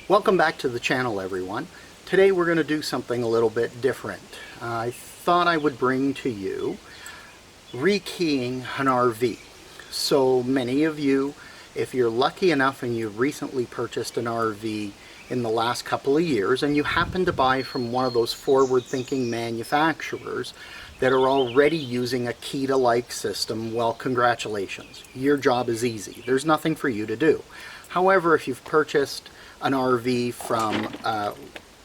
Welcome back to the channel, everyone. Today we're going to do something a little bit different. I thought I would bring to you rekeying an RV. So many of you, if you're lucky enough and you've recently purchased an RV in the last couple of years and you happen to buy from one of those forward-thinking manufacturers that are already using a key-to-like system, well, congratulations. Your job is easy. There's nothing for you to do. However, if you've purchased an RV from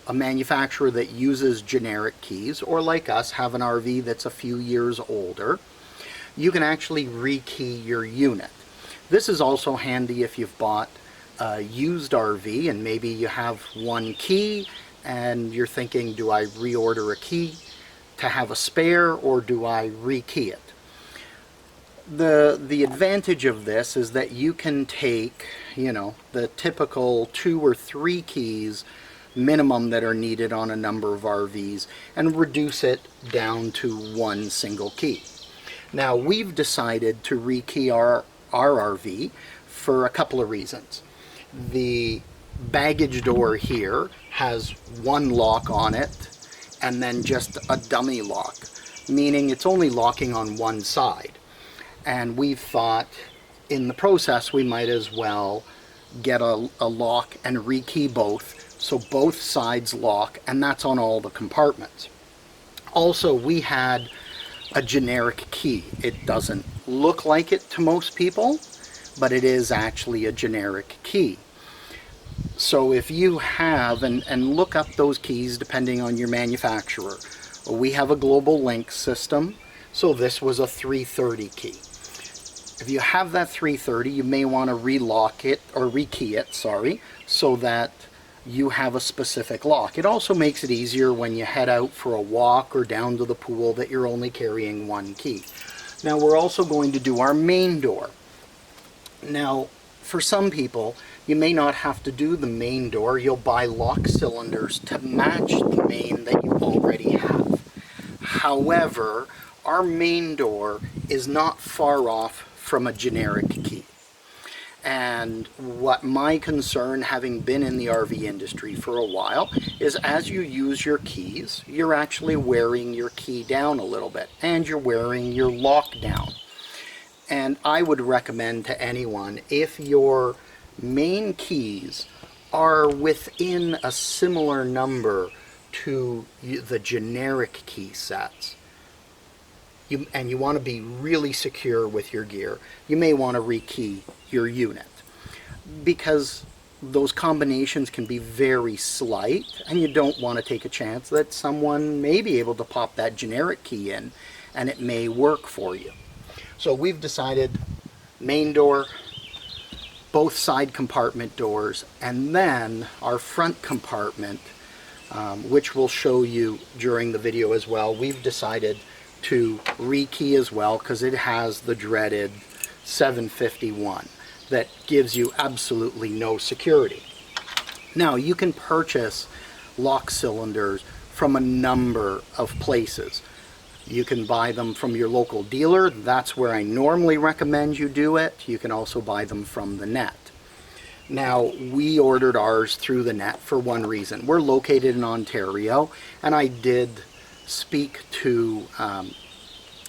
a manufacturer that uses generic keys, or like us, have an RV that's a few years older, you can actually rekey your unit. This is also handy if you've bought a used RV and maybe you have one key and you're thinking, do I reorder a key to have a spare, or do I rekey it? The advantage of this is that you can take, the typical 2 or 3 keys minimum that are needed on a number of RVs and reduce it down to one single key. Now, we've decided to rekey our RV for a couple of reasons. The baggage door here has one lock on it and then just a dummy lock, meaning it's only locking on one side. And we've thought in the process we might as well get a lock and rekey both, so both sides lock, and that's on all the compartments. Also, we had a generic key. It doesn't look like it to most people, but it is actually a generic key. So if you have, and look up those keys depending on your manufacturer. We have a global link system, so this was a 330 key. If you have that 330, you may want to relock it, or rekey it, sorry, so that you have a specific lock. It also makes it easier when you head out for a walk or down to the pool that you're only carrying one key. Now, we're also going to do our main door. Now, for some people, you may not have to do the main door. You'll buy lock cylinders to match the main that you already have. However, our main door is not far off from a generic key. And what my concern, having been in the RV industry for a while, is as you use your keys, you're actually wearing your key down a little bit, and you're wearing your lock down. And I would recommend to anyone, if your main keys are within a similar number to the generic key sets, and you want to be really secure with your gear, you may want to rekey your unit, because those combinations can be very slight and you don't want to take a chance that someone may be able to pop that generic key in and it may work for you. So we've decided main door, both side compartment doors, and then our front compartment, which we'll show you during the video as well. We've decided to rekey as well because it has the dreaded 751 that gives you absolutely no security. Now, you can purchase lock cylinders from a number of places. You can buy them from your local dealer. That's where I normally recommend you do it. You can also buy them from the net. Now, we ordered ours through the net for one reason. We're located in Ontario, and I did speak to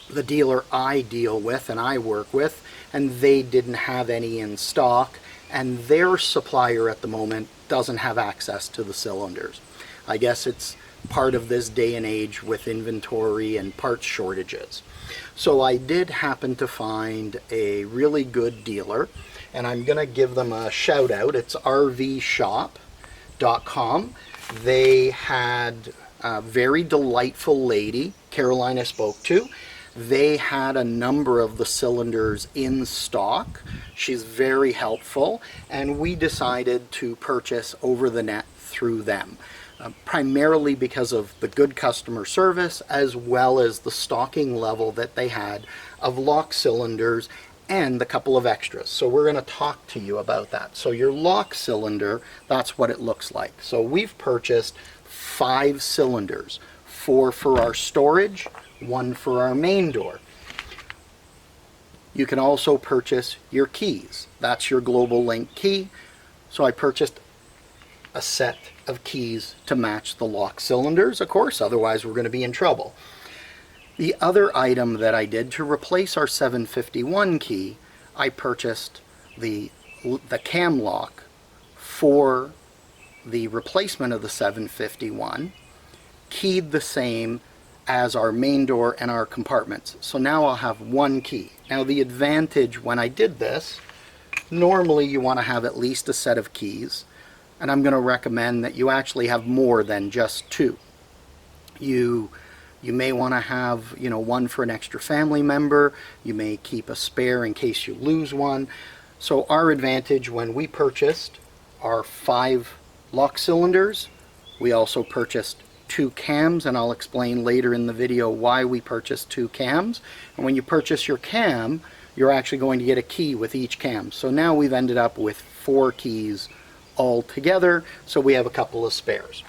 the dealer I deal with and I work with, and they didn't have any in stock, and their supplier at the moment doesn't have access to the cylinders. I guess it's part of this day and age with inventory and parts shortages. So I did happen to find a really good dealer, and I'm going to give them a shout out. It's rvshop.com. They had a very delightful lady, Caroline, I spoke to. They had a number of the cylinders in stock. She's very helpful, and we decided to purchase over the net through them, primarily because of the good customer service as well as the stocking level that they had of lock cylinders and the couple of extras. So we're going to talk to you about that. So your lock cylinder, that's what it looks like. So we've purchased 5 cylinders, 4 for our storage, 1 for our main door. You can also purchase your keys. That's your global link key. So I purchased a set of keys to match the lock cylinders, of course, otherwise we're going to be in trouble. The other item that I did to replace our 751 key, I purchased the cam lock for the replacement of the 751, keyed the same as our main door and our compartments. So now I'll have one key. Now the advantage when I did this, normally you want to have at least a set of keys, and I'm going to recommend that you actually have more than just two. You may want to have, one for an extra family member. You may keep a spare in case you lose one. So our advantage when we purchased our 5 lock cylinders, we also purchased 2 cams, and I'll explain later in the video why we purchased 2 cams. And when you purchase your cam, you're actually going to get a key with each cam. So now we've ended up with 4 keys all together, so we have a couple of spares.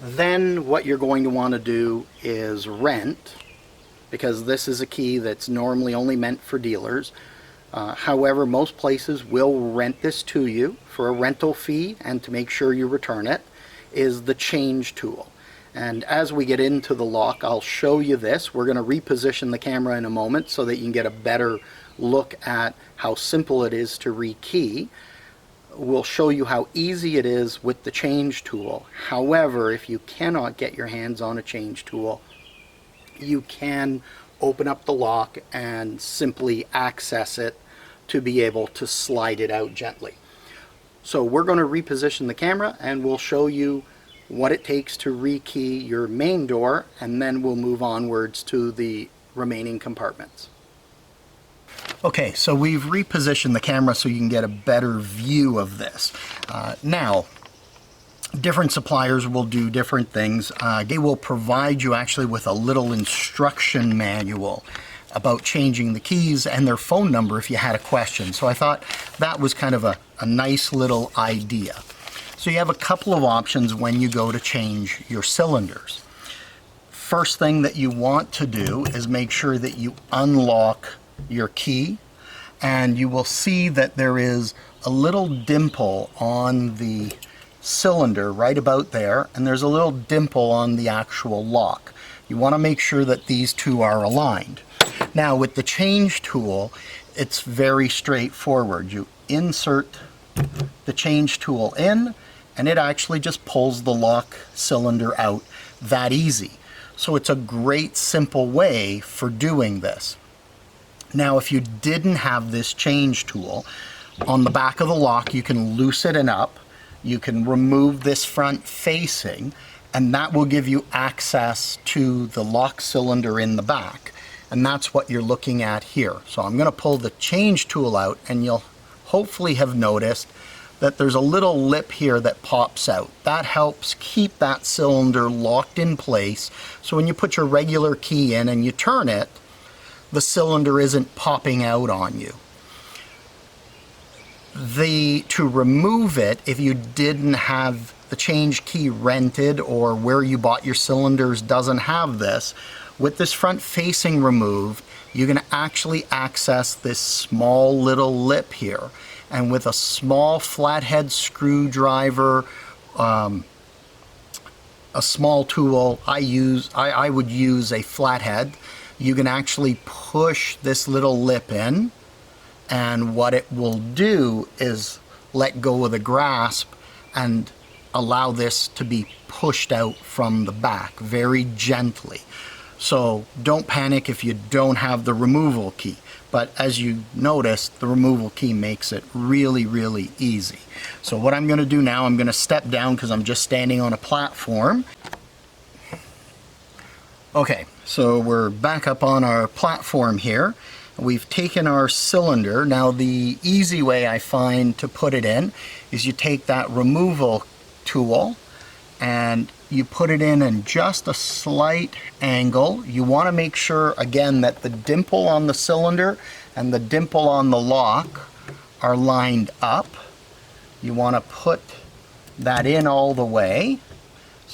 Then what you're going to want to do is rent, because this is a key that's normally only meant for dealers. However, most places will rent this to you for a rental fee, and to make sure you return it, is the change tool. And as we get into the lock, I'll show you this. We're going to reposition the camera in a moment so that you can get a better look at how simple it is to rekey. We'll show you how easy it is with the change tool. However, if you cannot get your hands on a change tool, you can open up the lock and simply access it to be able to slide it out gently. So we're going to reposition the camera and we'll show you what it takes to rekey your main door, and then we'll move onwards to the remaining compartments. Okay, so we've repositioned the camera so you can get a better view of this. Now, different suppliers will do different things. They will provide you actually with a little instruction manual about changing the keys and their phone number if you had a question. So I thought that was kind of a nice little idea. So you have a couple of options when you go to change your cylinders. First thing that you want to do is make sure that you unlock your key, and you will see that there is a little dimple on the cylinder right about there, and there's a little dimple on the actual lock. You want to make sure that these two are aligned. Now with the change tool, it's very straightforward. You insert the change tool in, and it actually just pulls the lock cylinder out that easy. So it's a great simple way for doing this. Now if you didn't have this change tool, on the back of the lock you can loosen it up, you can remove this front facing, and that will give you access to the lock cylinder in the back. And that's what you're looking at here. So I'm going to pull the change tool out, and you'll hopefully have noticed that there's a little lip here that pops out. That helps keep that cylinder locked in place, so when you put your regular key in and you turn it, the cylinder isn't popping out on you. To remove it, if you didn't have the change key rented or where you bought your cylinders doesn't have this, with this front facing removed, you can actually access this small little lip here. And with a small flathead screwdriver, a small tool, I would use a flathead. You can actually push this little lip in, and what it will do is let go of the grasp and allow this to be pushed out from the back very gently. So don't panic if you don't have the removal key. But as you noticed, the removal key makes it really, really easy. So what I'm going to do now, I'm going to step down because I'm just standing on a platform. Okay, so we're back up on our platform here. We've taken our cylinder. Now the easy way I find to put it in is you take that removal tool and you put it in just a slight angle. You want to make sure again that the dimple on the cylinder and the dimple on the lock are lined up. You want to put that in all the way.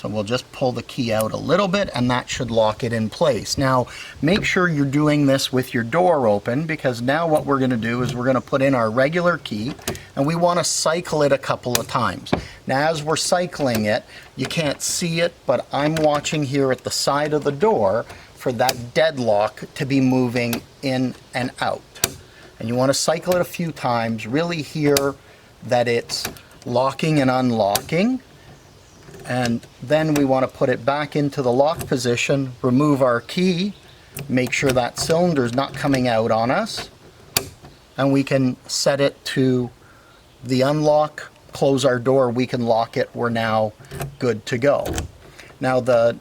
So we'll just pull the key out a little bit and that should lock it in place. Now make sure you're doing this with your door open, because now what we're going to do is we're going to put in our regular key and we want to cycle it a couple of times. Now as we're cycling it, you can't see it, but I'm watching here at the side of the door for that deadlock to be moving in and out. And you want to cycle it a few times, really hear that it's locking and unlocking. And then we want to put it back into the lock position, remove our key, make sure that cylinder is not coming out on us, and we can set it to the unlock, close our door, we can lock it, we're now good to go. Now the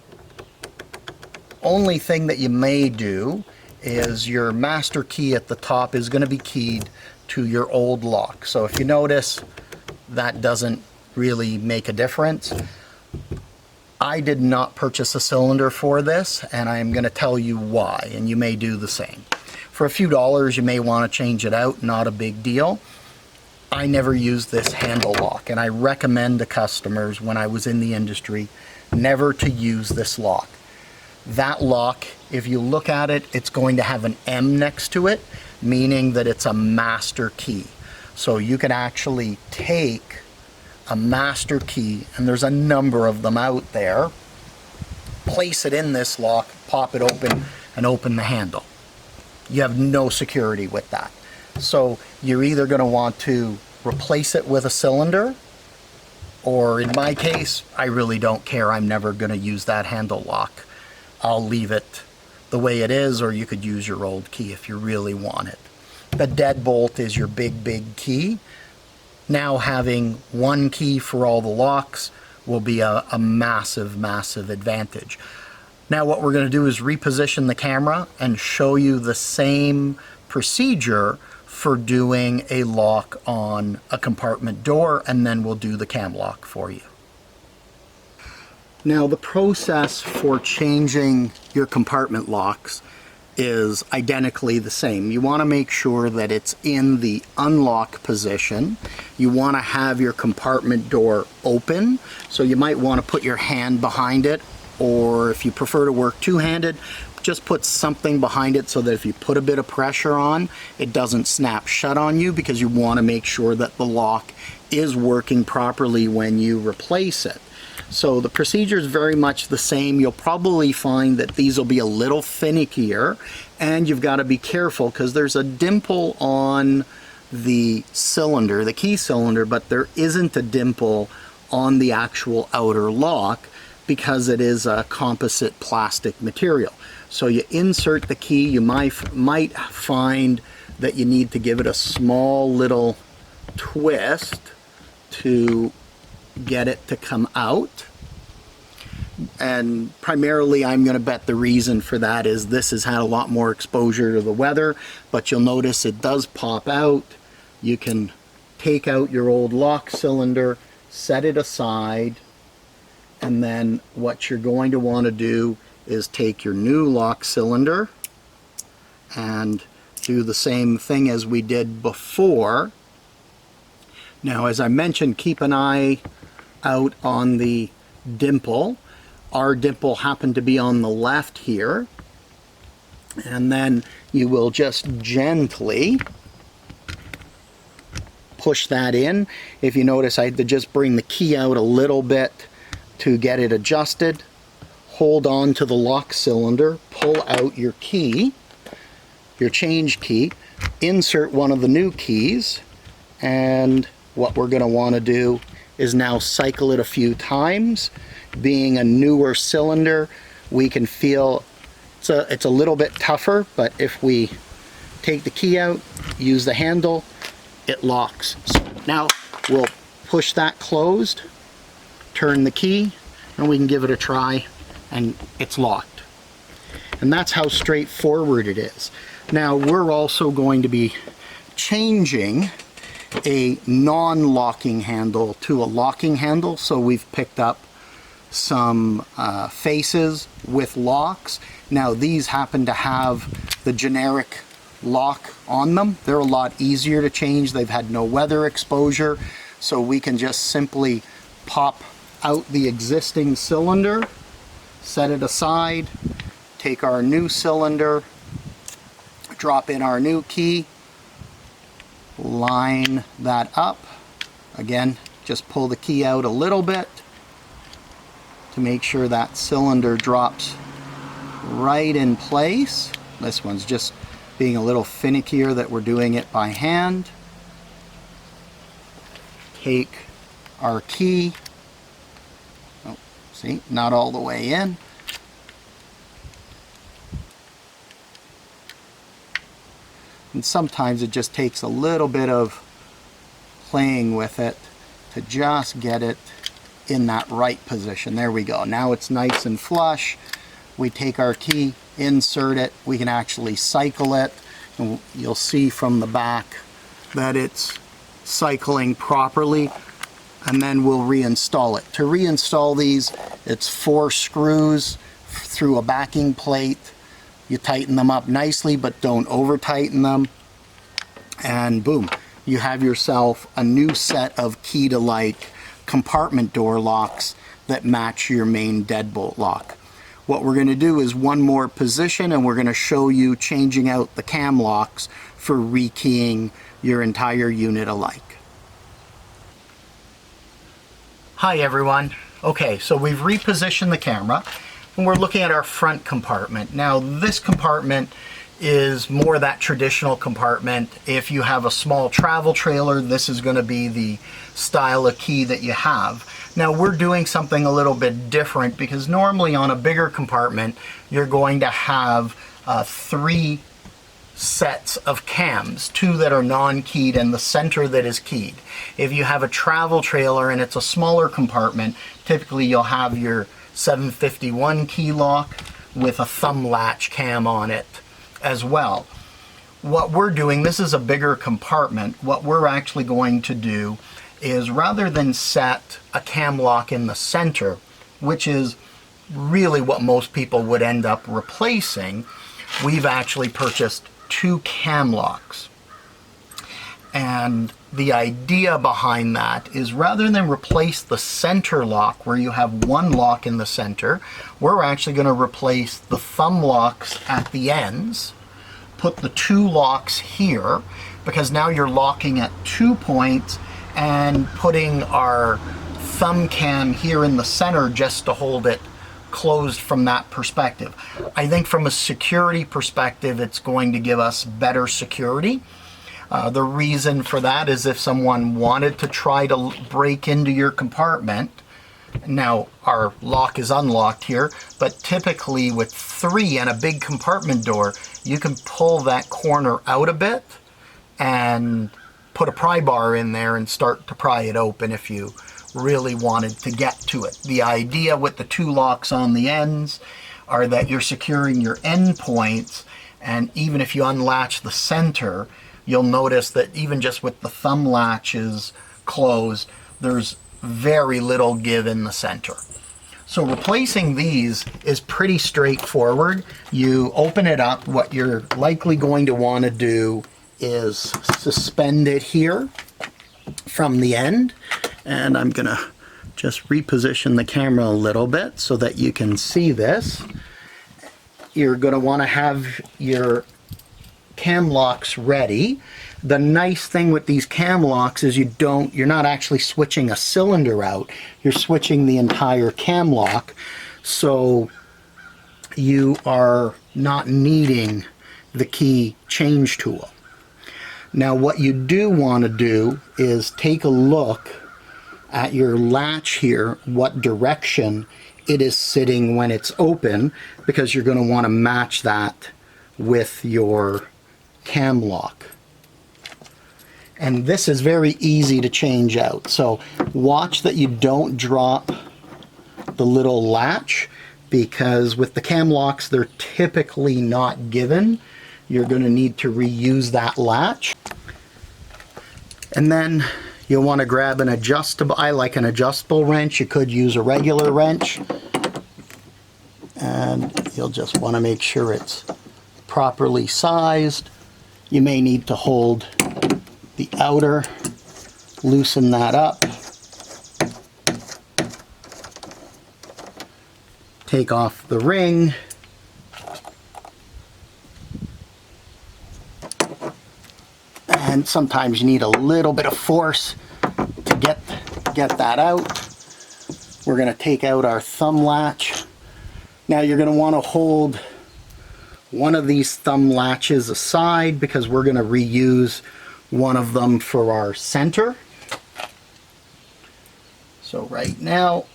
only thing that you may do is your master key at the top is going to be keyed to your old lock. So if you notice, that doesn't really make a difference. I did not purchase a cylinder for this, and I'm going to tell you why, and you may do the same. For a few dollars you may want to change it out, not a big deal. I never used this handle lock, and I recommend to customers when I was in the industry never to use this lock. That lock, if you look at it, it's going to have an M next to it, meaning that it's a master key. So you can actually take a master key, and there's a number of them out there, place it in this lock, pop it open, and open the handle. You have no security with that. So you're either going to want to replace it with a cylinder, or in my case, I really don't care. I'm never going to use that handle lock. I'll leave it the way it is, or you could use your old key if you really want it. The deadbolt is your big key. Now having one key for all the locks will be a massive advantage. Now what we're going to do is reposition the camera and show you the same procedure for doing a lock on a compartment door, and then we'll do the cam lock for you. Now the process for changing your compartment locks is identically the same. You want to make sure that it's in the unlock position. You want to have your compartment door open, so you might want to put your hand behind it, or if you prefer to work two-handed, just put something behind it so that if you put a bit of pressure on, it doesn't snap shut on you, because you want to make sure that the lock is working properly when you replace it. So the procedure is very much the same. You'll probably find that these will be a little finickier, and you've got to be careful because there's a dimple on the cylinder, the key cylinder, but there isn't a dimple on the actual outer lock because it is a composite plastic material. So you insert the key, you might find that you need to give it a small little twist to get it to come out. And primarily I'm going to bet the reason for that is this has had a lot more exposure to the weather, but you'll notice it does pop out. You can take out your old lock cylinder, set it aside, and then what you're going to want to do is take your new lock cylinder and do the same thing as we did before. Now, as I mentioned, keep an eye out on the dimple. Our dimple happened to be on the left here, and then you will just gently push that in. If you notice, I had to just bring the key out a little bit to get it adjusted. Hold on to the lock cylinder, pull out your key, your change key, insert one of the new keys, and what we're going to want to do is now cycle it a few times. Being a newer cylinder, we can feel it's a little bit tougher, but if we take the key out, use the handle, it locks. So now we'll push that closed, turn the key, and we can give it a try, and it's locked. And that's how straightforward it is. Now we're also going to be changing a non-locking handle to a locking handle, so we've picked up some faces with locks. Now these happen to have the generic lock on them. They're a lot easier to change. They've had no weather exposure, so we can just simply pop out the existing cylinder, set it aside, take our new cylinder, drop in our new key, line that up. Again, just pull the key out a little bit to make sure that cylinder drops right in place. This one's just being a little finickier that we're doing it by hand. Take our key, oh, see, not all the way in. And sometimes it just takes a little bit of playing with it to just get it in that right position. There we go. Now it's nice and flush. We take our key, insert it. We can actually cycle it. And you'll see from the back that it's cycling properly. And then we'll reinstall it. To reinstall these, it's 4 screws through a backing plate. You tighten them up nicely, but don't over tighten them. And boom, you have yourself a new set of key-to-like compartment door locks that match your main deadbolt lock. What we're going to do is one more position, and we're going to show you changing out the cam locks for rekeying your entire unit alike. Hi everyone. Okay, so we've repositioned the camera and we're looking at our front compartment. Now this compartment is more that traditional compartment. If you have a small travel trailer, this is going to be the style of key that you have. Now we're doing something a little bit different because normally on a bigger compartment you're going to have 3 sets of cams, 2 that are non-keyed and the center that is keyed. If you have a travel trailer and it's a smaller compartment, typically you'll have your 751 key lock with a thumb latch cam on it as well. What we're doing, this is a bigger compartment, what we're actually going to do is rather than set a cam lock in the center, which is really what most people would end up replacing, we've actually purchased 2 cam locks. And the idea behind that is rather than replace the center lock where you have 1 lock in the center, we're actually going to replace the thumb locks at the ends, put the 2 locks here, because now you're locking at 2 points, and putting our thumb cam here in the center just to hold it closed from that perspective. I think from a security perspective it's going to give us better security. The reason for that is if someone wanted to try to break into your compartment, now our lock is unlocked here, but typically with 3 and a big compartment door, you can pull that corner out a bit and put a pry bar in there and start to pry it open if you really wanted to get to it. The idea with the 2 locks on the ends are that you're securing your end points, and even if you unlatch the center, you'll notice that even just with the thumb latches closed, there's very little give in the center. So replacing these is pretty straightforward. You open it up. What you're likely going to want to do is suspend it here from the end. And I'm going to just reposition the camera a little bit so that you can see this. You're going to want to have your cam locks ready. The nice thing with these cam locks is you're not actually switching a cylinder out. You're switching the entire cam lock, so you are not needing the key change tool. Now what you do want to do is take a look at your latch here, what direction it is sitting when it's open, because you're going to want to match that with your cam lock. And this is very easy to change out. So watch that you don't drop the little latch, because with the cam locks they're typically not given. You're going to need to reuse that latch. And then you'll want to grab an adjustable, I like an adjustable wrench. You could use a regular wrench. And you'll just want to make sure it's properly sized. You may need to hold the outer, loosen that up. take off the ring. And sometimes you need a little bit of force to get that out. We're going to take out our thumb latch. Now you're going to want to hold one of these thumb latches aside because we're going to reuse one of them for our center. So right now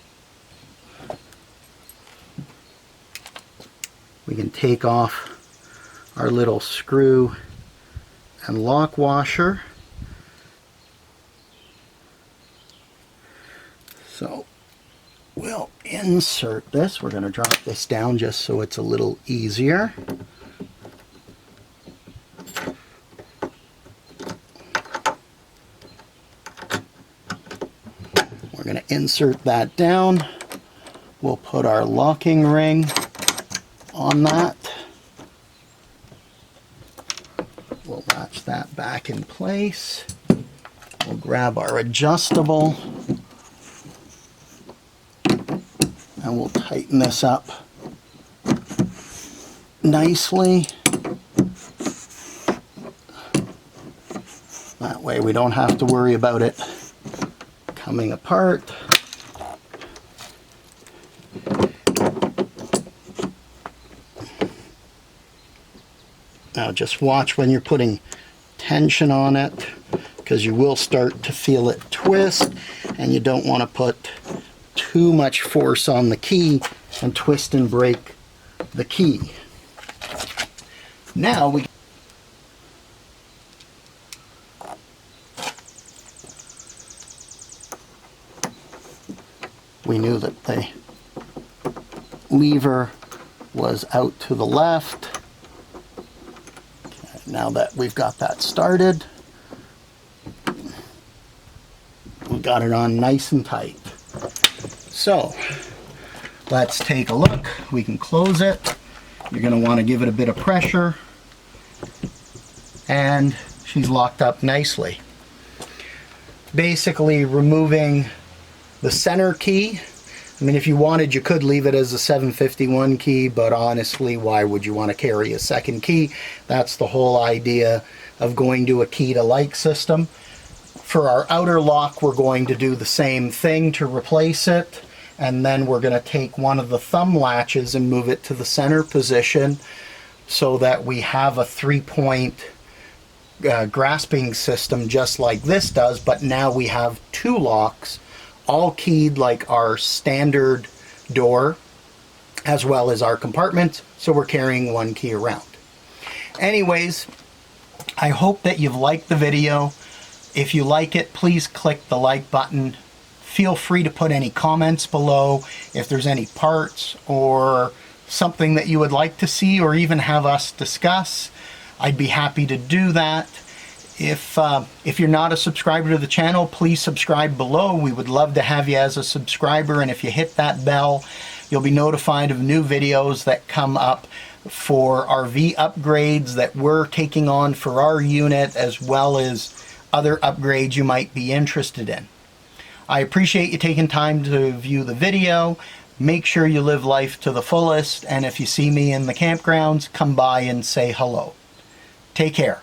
we can take off our little screw and lock washer. So we'll insert this. We're going to drop this down just so it's a little easier. We're going to insert that down. We'll put our locking ring on that. We'll latch that back in place. We'll grab our adjustable and we'll tighten this up nicely. That way we don't have to worry about it coming apart. Now just watch when you're putting tension on it, because you will start to feel it twist, and you don't want to put too much force on the key and twist and break the key. Now we knew that the lever was out to the left. Now that we've got that started, we got it on nice and tight. So let's take a look. We can close it. You're going to want to give it a bit of pressure, and she's locked up nicely. Basically removing the center key. I mean, if you wanted, you could leave it as a 751 key, but honestly, why would you want to carry a second key? That's the whole idea of going to a key-to-like system. For our outer lock, we're going to do the same thing to replace it, and then we're going to take one of the thumb latches and move it to the center position so that we have a 3-point grasping system just like this does, but now we have two locks, all keyed like our standard door, as well as our compartment, so we're carrying one key around. Anyways, I hope that you've liked the video. If you like it, please click the like button. Feel free to put any comments below if there's any parts or something that you would like to see or even have us discuss. I'd be happy to do that. If you're not a subscriber to the channel, please subscribe below. We would love to have you as a subscriber, and if you hit that bell, you'll be notified of new videos that come up for RV upgrades that we're taking on for our unit, as well as other upgrades you might be interested in. I appreciate you taking time to view the video. Make sure you live life to the fullest, and if you see me in the campgrounds, come by and say hello. Take care.